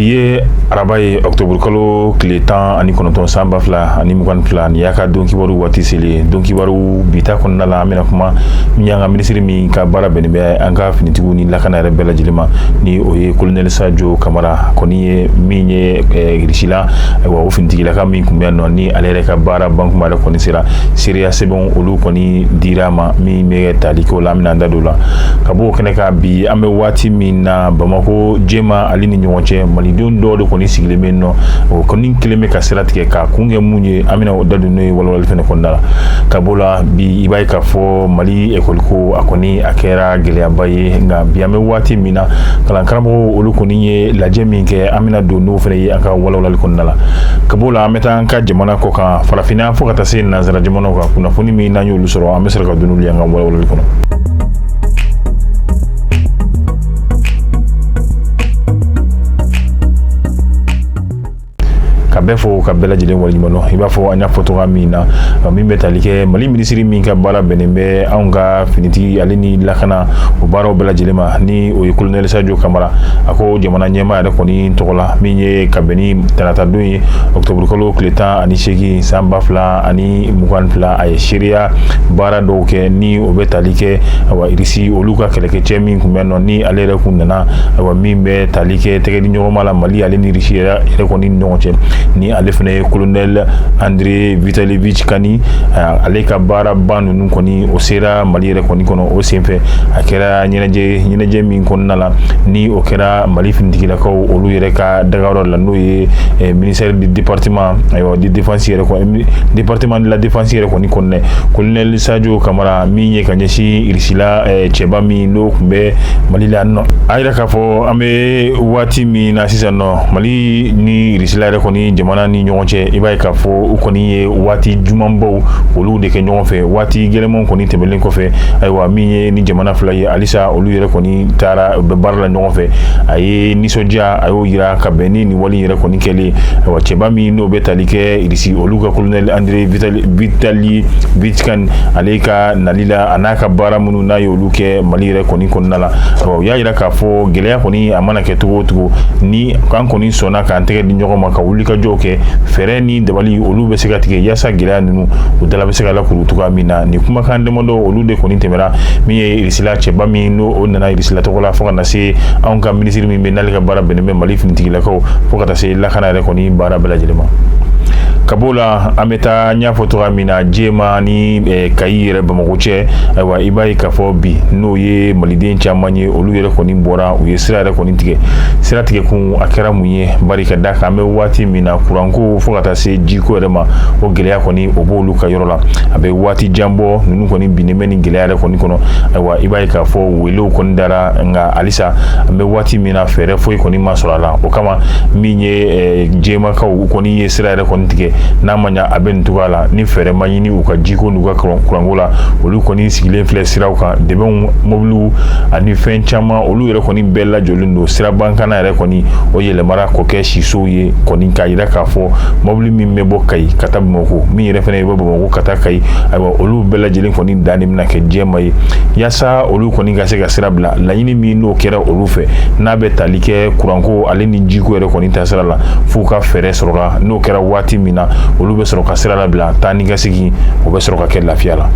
Biye arabaye octobre kalo kile 10 ani kononton samba fla ani mugan fla ni yaka donki waru wati sele donki waru bita konna la amena kuma nyanga ministre mi ka bara benbe anga finitigu ni lakana rebela jilima ni oye colonel Sadio Kamara koni minye grishila wa ofinitigi la ka min kumya no ni alere ka bara banku mara koni sera seria sebon olu koni dirama mi me taliko lamina ndadola kabo keneka bi ame wati mina Bamako jema alini nyonche malidon do koni sigile menno o koni kileme ka seratike ka kunge munye amina dadu no walwal fene kondala kabola bi ibai ka fo mali ekolko akoni akera gele abaye nga bi ame wati mina kala karamo olu koni ye laje minke amina do no fene aka walwal kondala kabola ameta ka jamana ko ka farafina fo kata se nazara jamana ko kuna funi mi nanyo lusoro amesra ka dunul yanga walwal kono befo ka bela jile wali mano iba fo anya foto amina mi metalike mali ministry min ka bara benembe anga finiti alini lakana o baro bela jile ma ni o colonel Sadio Kamara ako jamana nyema da koni tokola minye kabeni tanata doyi octobre kolo kleta ani shegi samba fla ani mugan fla ay shiria bara doke ni o betalike wa irisi o luka keleke chemi kumeno ni alere kunana wa mimbe talike tegedi nyoma mali alini rishira ere koni nonche ni alefne colonel André Vitalevich Kani aleka bara banu nun koni osera mali re koni kono o semfe akera nyenaje min konnala ni okera mali findigila ko olu yere ka dagaro la noye ministère du département ayo di défense yere ko département de la défense yere koni konne colonel Sadio Kamara mi kanyeshi irisila cheba mi no kumbe mali la no ayra ka fo ame wati mi na sisano mali ni irisila re koni jamana ni nyonche ibai ka fo ukoni ye wati jumambo olu de ke nyonfe wati gelemon koni tebelen ko fe aywa mi ni jamana flaye alisa olu yere koni tara be barla nyonfe aye ni soja ayo yira ka beni ni wali yere koni kele wa cheba mi no betalike irisi olu ka colonel André Vitali Vitkan aleka nalila anaka bara munu na yolu ke mali yere koni konnala ya yira ka fo gele koni amana ke tugo ni kan koni sona ka antege di nyogoma ka wuli ka joke fere ni dabali olu be se ka tige yasa gila nunu udala be se ka la kurutuka mina ni kuma kan demondo olu de koni temera mi irisila cheba mi no onana irisila to la foka na se an ka ministre mi menalika bara beneme mali finitigi la ko foka ta se la kana re koni bara bela jelema kabola ameta nya foto amina jema ni kayire Bamako che aywa ibai ka fo bi no ye maliden chamanye olu yere koni bora u ye sira re koni tige kun akera munye barika daka ame wati mina kuranko fo kata se jiko rema o geleya koni obolu ka yorola abe wati jambo nunu koni bineme ni geleya re koni kono aywa ibai ka fo welo koni dara nga alisa abe wati mina fere fo koni masolala o kama minye jema ka koni ye sira re koni tige namanya aben tugala ni fere manyini uka jiko nuka kurangola olu koni sigile fle sirauka debe moblu ani fenchama olu yere koni bella jolundo sira bankana yere koni oyele mara koke shiso ye koni kayira kafo moblu mi mebo kai kata Bamako mi yere fene Bamako kata kai aywa olu bella jelin koni dani mina ke jema ye yasa olu koni gase ga sira bla la yini mi no kera olu fe na be talike kuranko ale ni jiko yere koni tasira la fuka fere soroga no kera wati mina olu be soro ka sira la bila tani gasigi o be soro ka ke lafiya la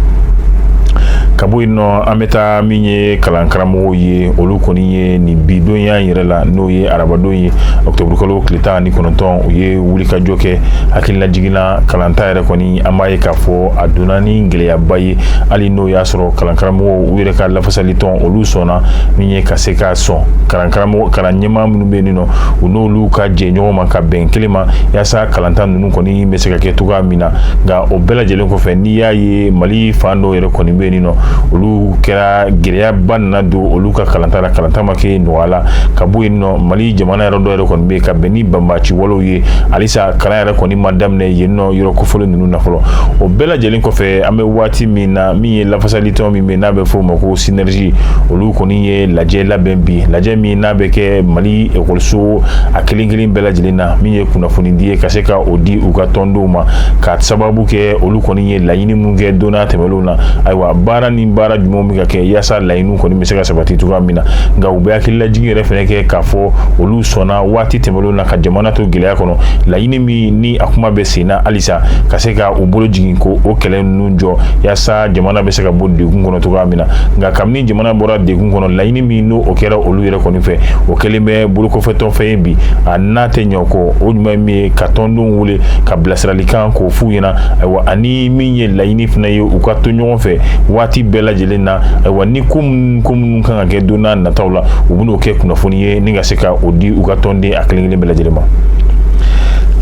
kabo ino ameta minye kalankaramo ye olu koni ye ni bidonya yere la no ye arabado ye octobre kolo kleta ni kononton ye wuli ka joke akilla jigina kalanta yere koni amaye ka fo adunani ngele ya baye ali no ya soro kalankaramo wire ka la fasaliton olu sona minye ka seka son kalankaramo kalanyema munu benino uno lu ka je nyoma ka ben kelema ya sa kalanta nunu koni meseka ke tuga mina ga obela jelen ko fe ni ya ye mali fando yere koni benino olu kera geleya banna do olu ka kalanta make no wala kabu no mali jamana yero do kon be ka beni bambachi wolo ye alisa kala yero koni madam ne yenno yoro ko folo nunu nafolo o bela jelin ko fe ame wati mina mi la fasalito mi me na be fo mako synergie olu koni ye laje la bembi laje mi na be ke mali e kolso akilingilin bela jelina mi ye kuna funi die kaseka odi uka tondo ma ka sababu ke olu koni ye la yini munge dona temelona aywa bara ni baara jumɛnw bɛ ka kɛ yaasa laɲiniw kɔni bɛ se ka sabati cogoya min na nka u bɛ hakililajigin yɛrɛ fɛnɛ kɛ k'a fɔ olu sɔnna waati tɛmɛnlenw na ka jamana to gɛlɛya kɔnɔ laɲini min ni a kuma bɛ sen na halisa ka se ka u bolo jigin ko o kɛlɛ ninnu jɔ yaasa jamana bɛ se ka bɔ degun kɔnɔ cogoya min na nka kabini jamana bɔra degun kɔnɔ laɲini min n'o o kɛra olu yɛrɛ kɔni fɛ o kɛlen bɛ bolokɔfɛtɔnfɛn ye bi a n'a tɛ ɲɛ kɔ o ɲuman min ye ka tɔndenw wele ka bilasiralikan k'o f'u ɲɛna ayiwa ani min ye laɲini fana ye u ka to ɲɔgɔn fɛ waati bɛɛ lajɛlen na ayiwa ni ko minnu kan ka kɛ don n'a nataw la u bɛn'o kɛ kunnafoni ye ni ka se ka o di u ka tɔnden a kelen kelen bɛɛ lajɛlen ma.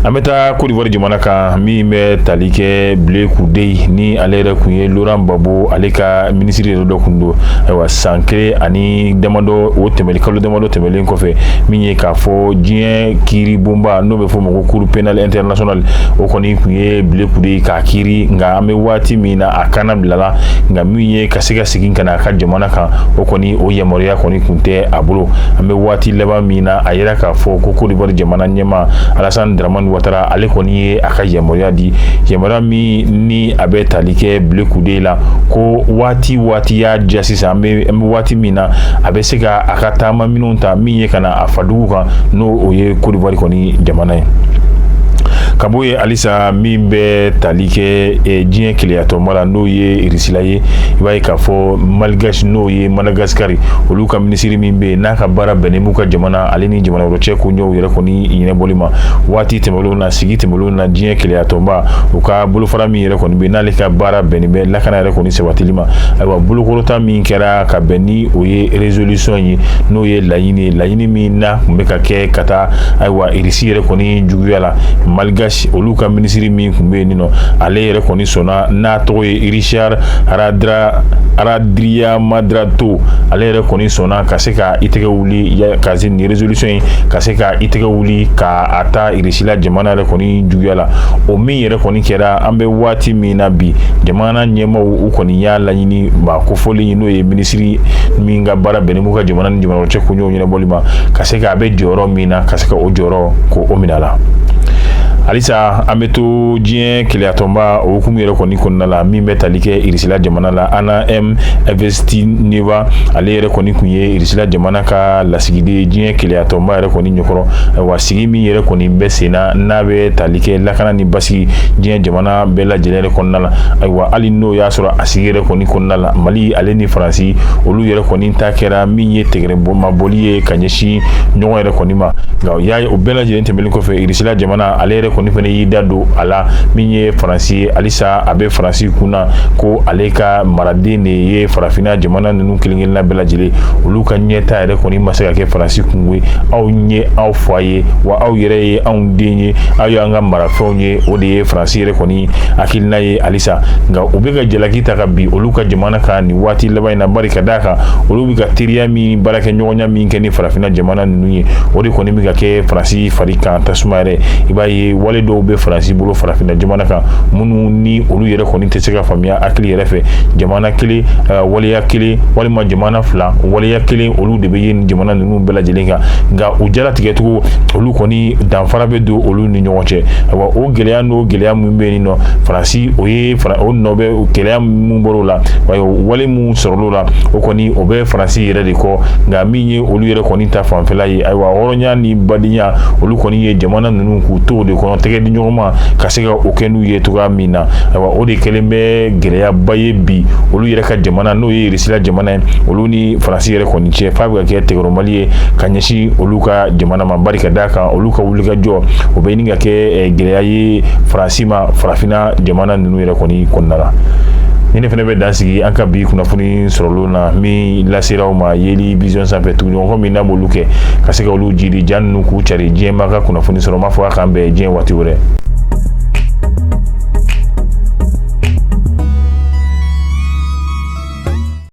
An bɛ taa Côte d'Ivoire jamana kan min bɛ tali kɛ Blé Koudé ni ale yɛrɛ kun ye Laurent Gbagbo ale ka minisiri yɛrɛ dɔ kun don ayiwa san kelen ani damadɔ o tɛmɛli kalo damadɔ tɛmɛlen kɔfɛ min ye k'a fɔ diɲɛ kiiri bonba n'o bɛ fɔ o ma ko Cour pénale internationale o kɔni kun ye Blé Koudé k'a kiiri nka an bɛ waati min na a kana bilala nka min ye ka se ka segin ka na a ka jamana kan o kɔni o yamaruya kɔni kun tɛ a bolo an bɛ waati laban min na a yɛrɛ k'a fɔ ko Côte d'Ivoire jamana ɲɛmaa Alassane Dramane Ouattara ale kɔni ye a ka yamaruya di yamaruya min ni a bɛ tali kɛ Blé Koudé la ko waati y'a diya sisan an bɛ waati min na a bɛ se ka a ka taama minɛnw ta min ye ka na a fadugu kan n'o o ye Côte d'Ivoire kɔni jamana ye. Ka bɔ yen halisa min bɛ tali kɛ diɲɛ keleyatɔma la n'o ye irisila ye i b'a ye k'a fɔ Malgache n'o ye Madagascar olu ka minisiri min bɛ yen n'a ka baara bɛnnen b'u ka jamana ale ni jamana wɛrɛ cɛ ko ɲɛw yɛrɛ kɔni ɲɛnabɔli ma waati tɛmɛnlenw na sigi tɛmɛnlenw na diɲɛ keleyatɔma u ka bolofara min yɛrɛ kɔni bɛ yen n'ale ka baara bɛnnen bɛ lakana yɛrɛ kɔni sabatili ma ayiwa bolokɔrɔta min kɛra ka bɛn ni o ye résolution ye n'o ye laɲini min na kun bɛ ka kɛ ka taa ayiwa irisi yɛrɛ kɔni juguya la Malgache olu ka minisiri min kun bɛ yen nɔ ale yɛrɛ kɔni sɔnna n'a tɔgɔ ye Richard Radriamadrato ale yɛrɛ kɔni sɔnna ka se ka i tɛgɛ wuli ka se nin résolution in ka se ka i tɛgɛ wuli ka a ta irisila jamana yɛrɛ kɔni juguya la o min yɛrɛ kɔni kɛra an bɛ waati min na bi jamana ɲɛmaaw u kɔni y'a laɲini maa kofɔlen n'o ye minisiri min ka baara bɛnnen b'u ka jamana ni jamana wɛrɛ cɛ ko ɲɛw ɲɛnabɔli ma ka se ka a bɛ jɔyɔrɔ min na ka se ka o jɔyɔrɔ ko o minɛ a la. Halisa an bɛ to diɲɛ keleyatɔnba o hukumu yɛrɛ kɔni kɔnɔna la min bɛ tali kɛ irisila jamana la Anna M Investineva ale yɛrɛ kɔni kun ye irisila jamana ka lasigiden diɲɛ keleyatɔnba yɛrɛ kɔni ɲɛkɔrɔ ayiwa sigi min yɛrɛ kɔni bɛ sen na n'a bɛ tali kɛ lakana ni basigi diɲɛ jamana bɛɛ lajɛlen yɛrɛ kɔnɔna la ayiwa hali n'o y'a sɔrɔ a sigi yɛrɛ kɔni kɔnɔna la Mali ale ni Faransi olu yɛrɛ kɔni ta kɛra min ye tɛgɛrɛmabɔli ye ka ɲɛsin ɲɔgɔn yɛrɛ kɔni ma nka o y'a ye o bɛɛ lajɛlen tɛmɛnen kɔfɛ irisila jamana ale yɛrɛ kɔni fana y'i da don a la min ye Faransi ye halisa a bɛ Faransi kunna ko ale ka maraden de ye farafinna jamana ninnu kelen-kelenna bɛɛ lajɛlen olu ka ɲɛta yɛrɛ kɔni ma se ka kɛ Faransi kungo ye aw ɲɛ aw fa ye wa aw yɛrɛ ye anw den ye aw y'an ka marafɛnw ye o de ye Faransi yɛrɛ kɔni hakilina ye halisa nka u bɛ ka jalaki ta ka bi olu ka jamana kan nin waati laban in na bari ka d'a kan olu bɛ ka teriya min baarakɛ ɲɔgɔnya min kɛ ni farafinna jamana ninnu ye o de kɔni bɛ ka kɛ Faransi fari kan tasuma yɛrɛ i b'a ye wale dɔw bɛ Faransi bolo farafinna jamana kan minnu ni olu yɛrɛ kɔni tɛ se ka faamuya hakili yɛrɛ fɛ jamana kelen waleya kelen walima jamana fila waleya kelen olu de bɛ ye nin jamana ninnu bɛɛ lajɛlen kan nka u jalatigɛcogo olu kɔni danfara bɛ don olu ni ɲɔgɔn cɛ ayiwa o gɛlɛya n'o gɛlɛya min bɛ yen nɔ Faransi o nɔ bɛ gɛlɛya min bɔr'o la wale min sɔrɔl'o la o kɔni o bɛ Faransi yɛrɛ de kɔ nka min ye olu yɛrɛ kɔni ta fanfɛla ye ayiwa hɔrɔnya ni badenya olu kɔni ye jamana ninnu k'u to o de kɔnɔ tɛgɛ di ɲɔgɔn ma ka se ka o kɛ n'u ye cogoya min na ayiwa o de kɛlen bɛ gɛlɛyaba ye bi olu yɛrɛ ka jamana n'o ye irisila jamana ye olu ni Faransi yɛrɛ kɔni cɛ f'a bɛ ka kɛ tɛgɛrɛmali ye ka ɲɛsin olu ka jamana ma bari ka d'a kan olu ka wulikajɔ o bɛ ɲini ka kɛ gɛlɛya ye Faransi ma farafinna jamana ninnu yɛrɛ kɔni kɔnɔna la. Ni ne fana bɛ dan sigi an ka bi kunnafoni sɔrɔlen na min lasera aw ma Yeli Vision sanfɛ tuguɲɔgɔn min n'a b'olu kɛ ka se ka olu jiri ja ninnu k'u cari diɲɛmaa ka kunnafoni sɔrɔ n b'a fɔ a k'an bɛn diɲɛ waati wɛrɛ.